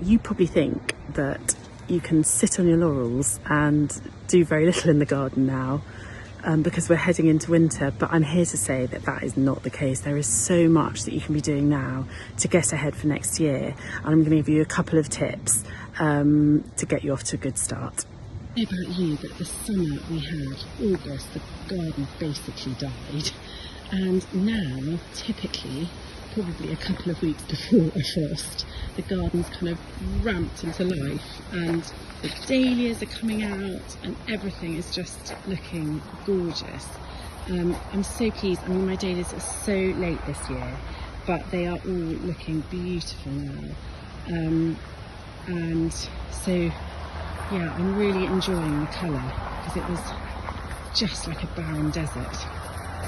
you probably think that you can sit on your laurels and do very little in the garden now, because we're heading into winter, but I'm here to say that that is not the case. There is so much that you can be doing now to get ahead for next year, and I'm going to give you a couple of tips to get you off to a good start. I don't know about you, but the summer we had, August, the garden basically died, and now, typically, probably a couple of weeks before a frost, the garden's kind of ramped into life, and the dahlias are coming out and everything is just looking gorgeous. I'm so pleased. I mean, my dahlias are so late this year, but they are all looking beautiful now. And so, yeah, I'm really enjoying the colour, because it was just like a barren desert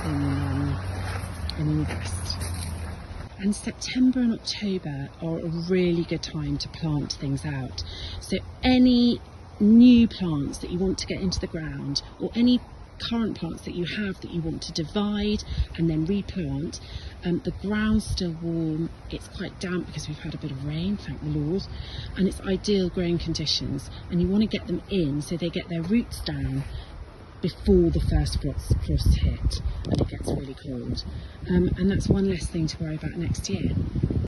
in August. And September and October are a really good time to plant things out. So any new plants that you want to get into the ground, or any current plants that you have that you want to divide and then replant, the ground's still warm, it's quite damp because we've had a bit of rain, thank the Lord, and it's ideal growing conditions, and you want to get them in so they get their roots down before the first frosts hit and it gets really cold. And that's one less thing to worry about next year.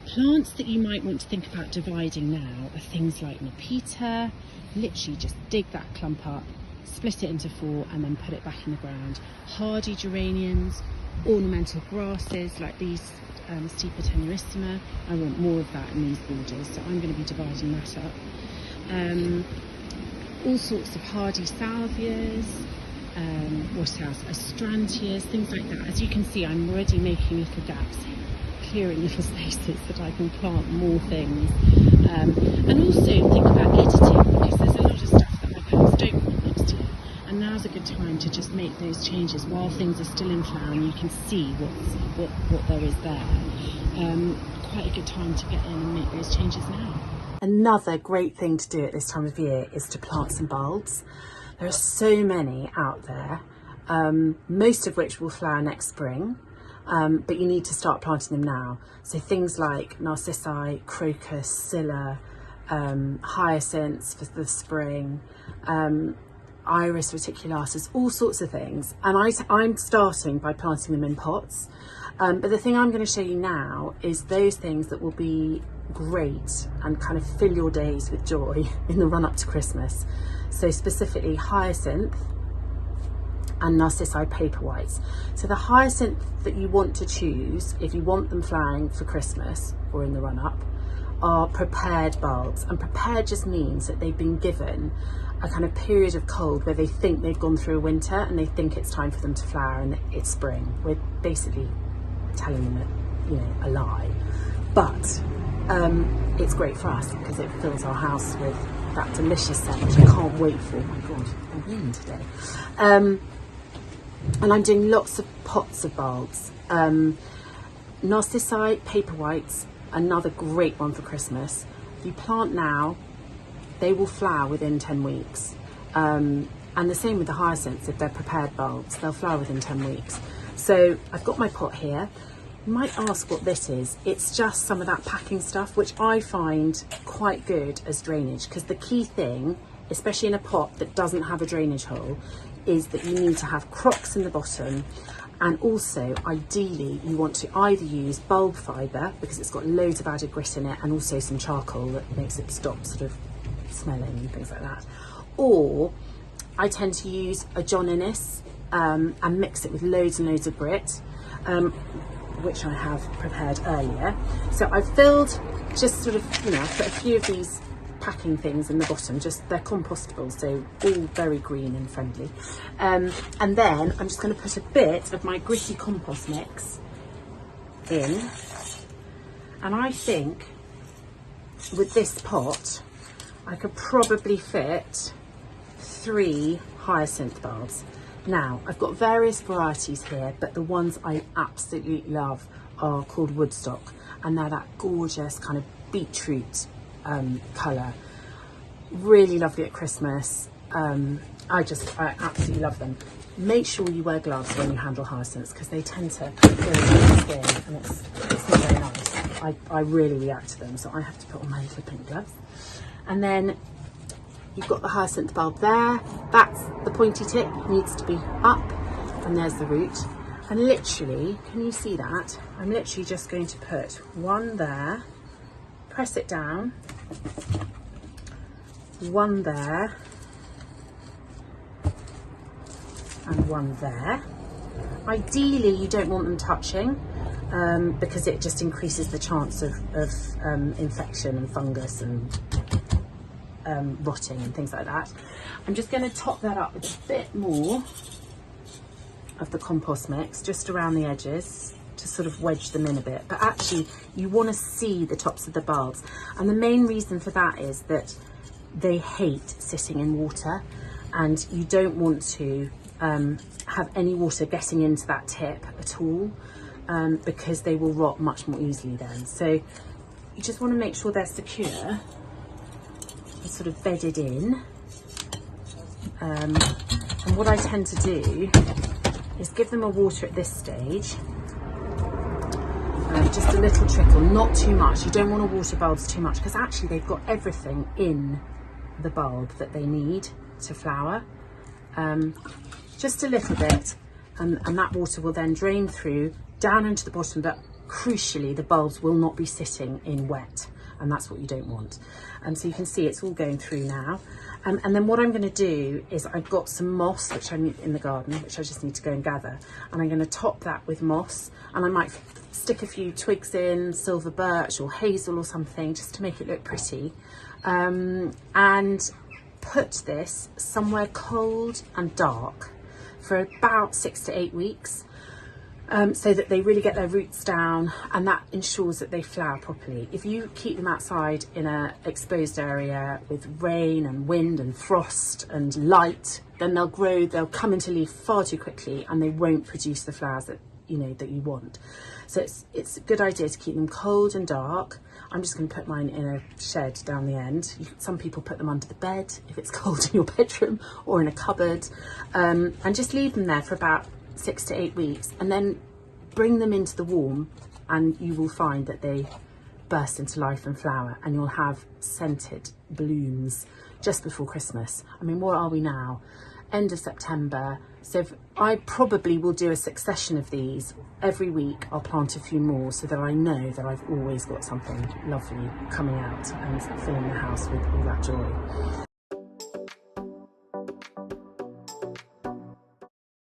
Plants that you might want to think about dividing now are things like Nepeta. Literally just dig that clump up, split it into 4 and then put it back in the ground. Hardy geraniums, ornamental grasses like these Stipa tenuissima. I want more of that in these borders, so I'm going to be dividing that up. All sorts of hardy salvias, what else, astrantias, things like that. As you can see, I'm already making little gaps, clearing little spaces that I can plant more things. And also think about editing, because there's a lot of stuff that my plants don't want next year, and now's a good time to just make those changes while things are still in flower and you can see what there is there. Quite a good time to get in and make those changes now. Another great thing to do at this time of year is to plant some bulbs. There are so many out there, most of which will flower next spring, but you need to start planting them now. So things like narcissi, crocus, scilla, hyacinths for the spring, iris reticulatus, all sorts of things. And I'm starting by planting them in pots. But the thing I'm going to show you now is those things that will be great and kind of fill your days with joy in the run up to Christmas. So specifically hyacinth and narcissi paperwhites. So the hyacinth that you want to choose, if you want them flowering for Christmas or in the run up, are prepared bulbs. And prepared just means that they've been given a kind of period of cold where they think they've gone through a winter and they think it's time for them to flower and it's spring. We're basically telling them a lie, but it's great for us because it fills our house with that delicious scent, which I can't wait for. Oh my god, the wind today. And I'm doing lots of pots of bulbs. Narcissi paperwhites, another great one for Christmas. If you plant now, they will flower within 10 weeks. And the same with the hyacinths. If they're prepared bulbs, they'll flower within 10 weeks. So I've got my pot here. You might ask what this is. It's just some of that packing stuff, which I find quite good as drainage, because the key thing, especially in a pot that doesn't have a drainage hole, is that you need to have crocks in the bottom, and also ideally you want to either use bulb fibre because it's got loads of added grit in it, and also some charcoal that makes it stop sort of smelling and things like that, or I tend to use a John Innes and mix it with loads and loads of grit, which I have prepared earlier. So I've filled just sort of, I've put a few of these packing things in the bottom, just they're compostable, so all very green and friendly. And then I'm just going to put a bit of my gritty compost mix in, and I think with this pot I could probably fit 3 hyacinth bulbs. Now, I've got various varieties here, but the ones I absolutely love are called Woodstock, and they're that gorgeous kind of beetroot colour. Really lovely at Christmas. I absolutely love them. Make sure you wear gloves when you handle hyacinths, because they tend to go into the skin and it's not very nice. I really react to them, so I have to put on my little pink gloves. And then you've got the hyacinth bulb there. That's the pointy tip, needs to be up, and there's the root. And literally, can you see that? I'm literally just going to put one there, press it down, one there, and one there. Ideally, you don't want them touching because it just increases the chance of infection and fungus and rotting and things like that. I'm just going to top that up with a bit more of the compost mix just around the edges to sort of wedge them in a bit. But actually, you want to see the tops of the bulbs, and the main reason for that is that they hate sitting in water, and you don't want to have any water getting into that tip at all, because they will rot much more easily then. So you just want to make sure they're secure and sort of bedded in. And what I tend to do is give them a water at this stage, just a little trickle, not too much. You don't want to water bulbs too much because actually they've got everything in the bulb that they need to flower. Just a little bit, and that water will then drain through down into the bottom, but crucially the bulbs will not be sitting in wet, and that's what you don't want. And so you can see it's all going through now. And then what I'm going to do is I've got some moss which I'm in the garden, which I just need to go and gather, and I'm going to top that with moss, and I might stick a few twigs in, silver birch or hazel or something, just to make it look pretty, and put this somewhere cold and dark for about 6 to 8 weeks, so that they really get their roots down, and that ensures that they flower properly. If you keep them outside in an exposed area with rain and wind and frost and light, then they'll come into leaf far too quickly, and they won't produce the flowers that you want. So it's a good idea to keep them cold and dark. I'm just going to put mine in a shed down the end. Some people put them under the bed if it's cold in your bedroom, or in a cupboard, and just leave them there for about 6 to 8 weeks, and then bring them into the warm, and you will find that they burst into life and flower, and you'll have scented blooms just before Christmas. I mean, what are we now? End of September. So I probably will do a succession of these every week. I'll plant a few more so that I know that I've always got something lovely coming out and filling the house with all that joy.